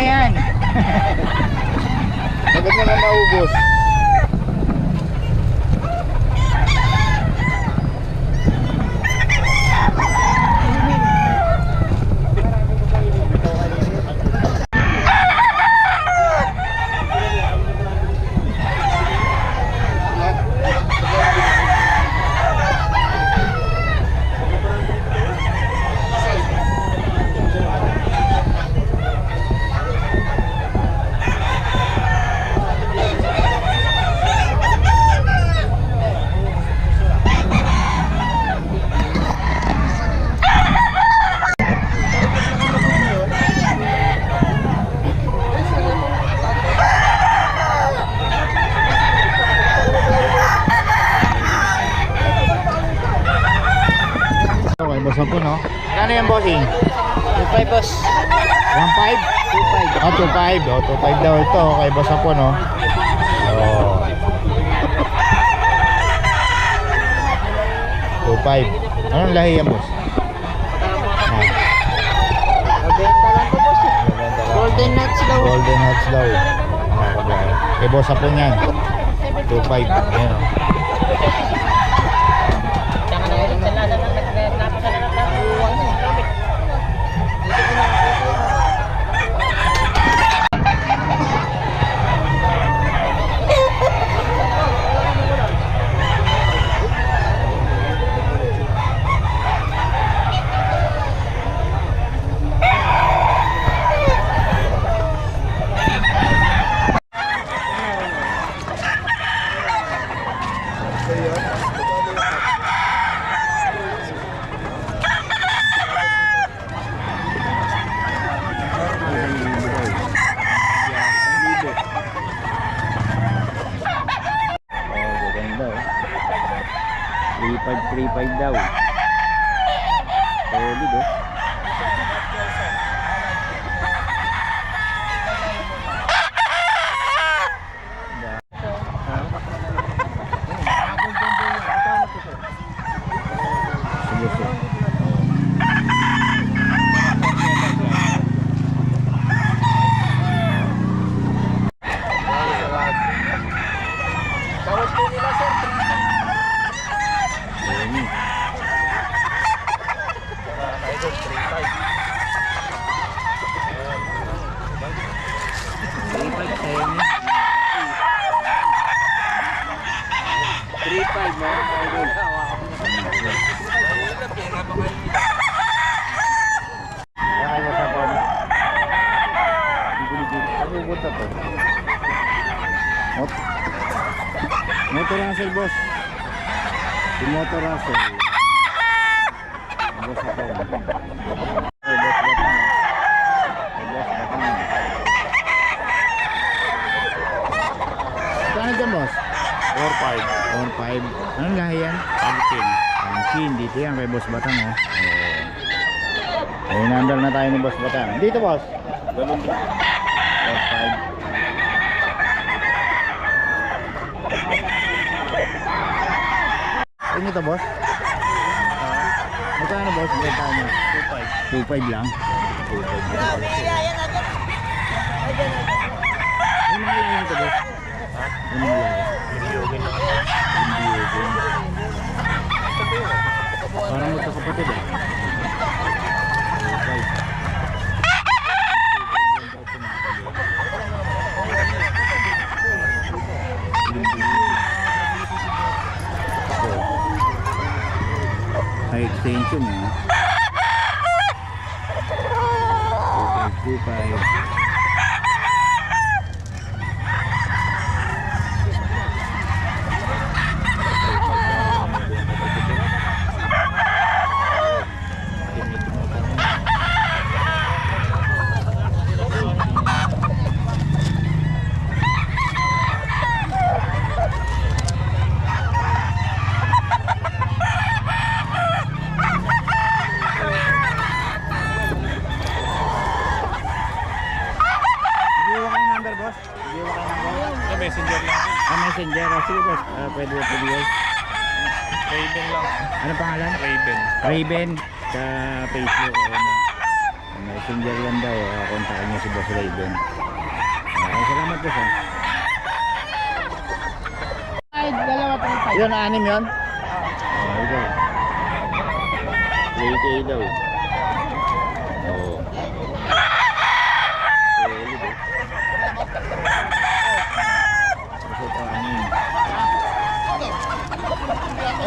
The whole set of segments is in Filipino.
na yan. Agad mo na maubos. Boss po, no? Kano yan, bossing? 2.5 boss. 1.5? 2.5. Oh, 2.5. Oh, 2.5 daw ito. Kay boss po, no? Oh. 2.5. Anong lahi yan, boss? Mabenta lang po boss. Golden nuts daw. Golden Hats daw. Kay boss po niyan. 2.5. Ayan, oh. $3.5 daw. Solid oh. Motor Russell, boss. Si Motor Russell. Boss ako. Saan dyan, boss? 4.5. 4.5. Anong lahi yan? Pumpkin. Dito yan kay Boss Batang, oh. Ay, nandal na tayo ni Boss Batang. Dito, boss. 4.5. Ano ito, boss? Magkano, boss? Magkano? 2.5 lang. 2.5 lang. Ano mga ito, boss? Ano mga Indiyogen. Parang magkakapatid eh. 2.5. High extension eh. 2.5. Messenger lang. Messenger. Sige, boss. Pwede po bigay. Raven lang. Ano pangalan? Raven. Raven. Sa Facebook. Messenger. messenger lang daw. Kontakin niyo si Boss Raven. Salamat po sa. Ay, dalawa 3.5. Yun, 6 yun? Ito. 3K daw. Oo.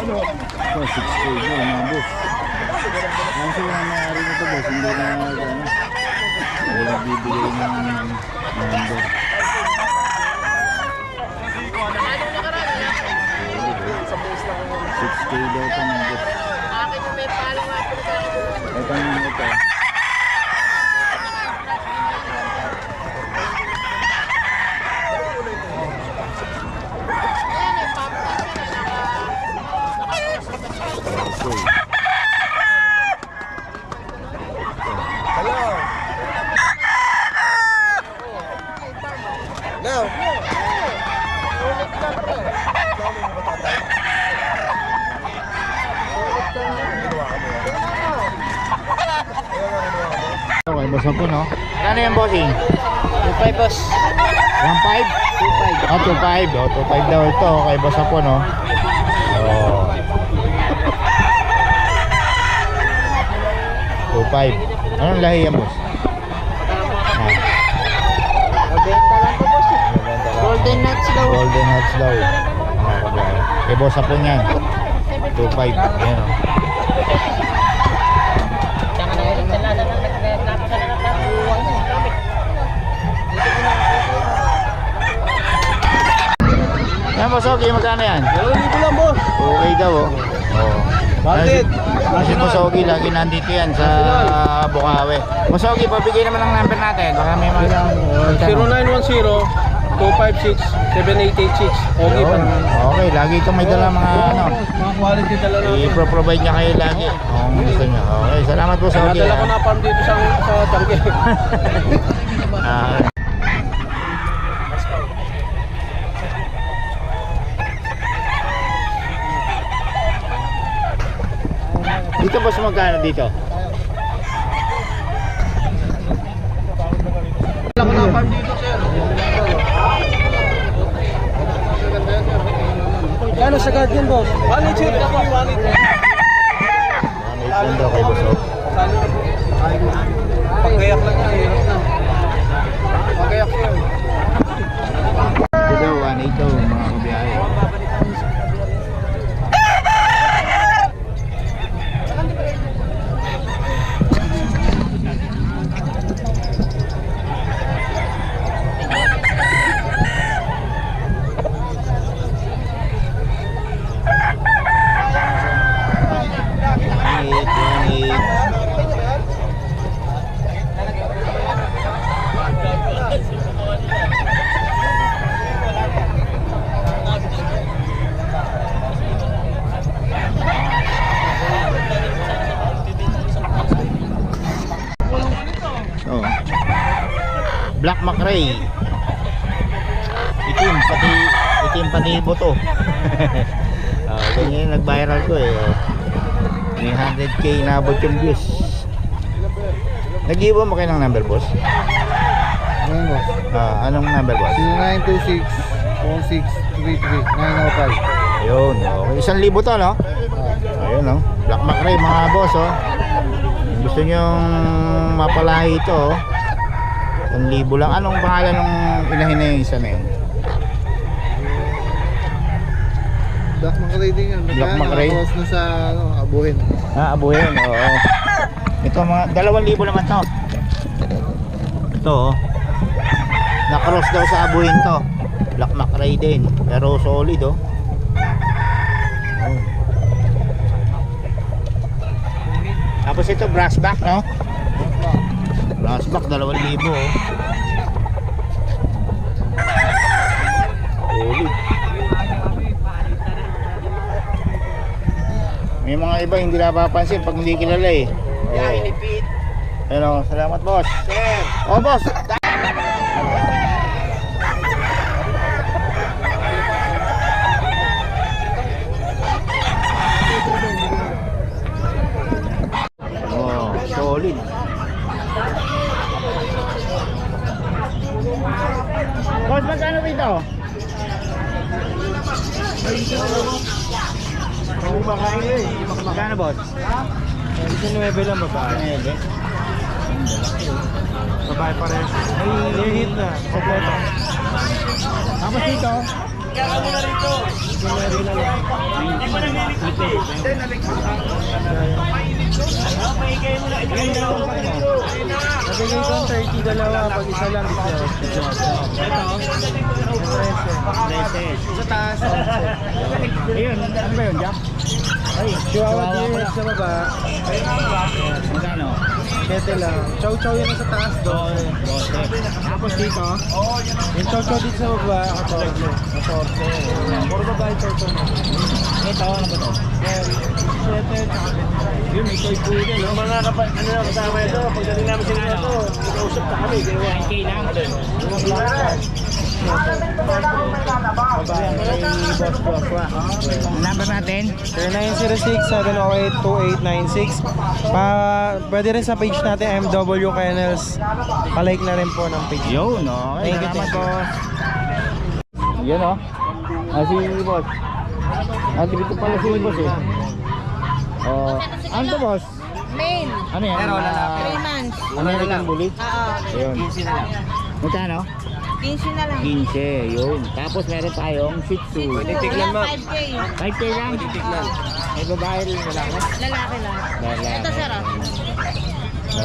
Ano? Ito, 6K daw mga boss. Ang sila na nangyari nito boss, hindi na gano'n. Hindi na bibigay ng number. 6K daw ito mga boss. Akin yung may palang nga po sa Ito yung ito. Okay, boss po no? Kano yung bossing? 2.5 boss. 1.5? 2.5. Oh, 2.5. Oh, 2.5 daw ito. Okay, boss po no? Oh. 2.5. Anong lahi yan boss? Mabenta lang to boss. Golden nuts daw. Golden Hats daw. Okay, boss po niyan. 2.5. Ayan o. Yan boss, okay, magkano yan? 2,000 lang boss. Okay daw oh. Oh. Bakit? Kasi Boss Ogie, lagi nandito yan sa Bukawi. Boss Ogie, pabigay naman ang number natin. Baka may mga 0910-256-7886. Okay pa naman. Okay, lagi itong may dala mga ano. Mga quality dala natin. I-provide niya kayo lagi kung gusto niyo. Okay, salamat Boss Ogie. Nadala ko na farm dito sa Changi. Ah. Dito boss, magkano dito? Nadala ko na farm dito sir. Kano sa guardian boss? 1.8 sir. 1.8. Ano daw kay Boss Ogie? Pagkayak lang yan. Hirap na. Pagkayak sir. Ito daw, 1.8 daw mga kabiyahe. So, Black McRae. Itim pati buto. Ganyan yung nag-viral ko eh. May 100k inabot yung views. Nag-iwa mo kayo ng number boss? Ano boss? Anong number boss? 0926-4633-905. Ayun, okay. 1,000 to no? Ayun no. Black McRae mga boss oh. Kung gusto nyong mapalahi ito oh. 1,000 lang. Anong pangalan ng inahin na yung isa na yun? Black McRae din yan. Black McRae? Nakakross na sa Abuhin. Abuhin, oo. Ito mga 2,000 naman to. Ito oh. Na-cross daw sa Abuhin to. Black McRae din. Pero solid oh. Tapos ito brassback no? Brassback 2,000 oh. Solid. May mga iba hindi napapansin pag hindi kilala eh. Pero salamat boss. Sir. Oh boss. Oh, solid. Boss, magkano rito? Magkano, boss? Ito 9 lang babae. Babae pa rin. Ay, hit na. Kompleto. Tapos dito? Nabigay ko 30 dalawa. Pag isa lang, ito. Sa taas. Ayun, ano ba yun, Jack? Ay, Chihuahua T-Rex sa baba. Magkano? 7 lang. Chow chow yan sa taas doon. Tapos dito? Yung chow chow dito sa baba, 14. Puro babae chow chow. Ito, ano ba to? 7, tsaka Yun, may toy poodle. Yung mga kasama ito, pagdating namin sila ito, nag-usap na kami. 9K lang. Ang number natin? 0906-708-2896. Pwede rin sa page natin, MW Kennels. Palike na rin po ng page. Yun, okay. Thank you, Salamat, thank you. boss. Yan, oh. Si boss. Dito pala si boss, eh. Oh, ano to, boss? Main. Ano yan? 3 months. American Bully? Oo. Ayun. Magkano? 15 na lang. 15, yun. Tapos meron tayong Shih Tzu. Wala 5K. 5K lang? May babae rin, lalaki? Lalaki lang. Lalaki. Ito sir.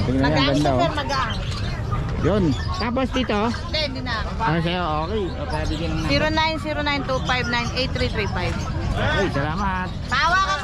Tingnan niyo, ang Mag-aang ganda, siya sir, oh. mag-aang. Yun. Tapos dito, Hindi na. ano sa'yo? Okay. Okay, bigyan ng number. 090925983335. Okay, salamat. Tawa ka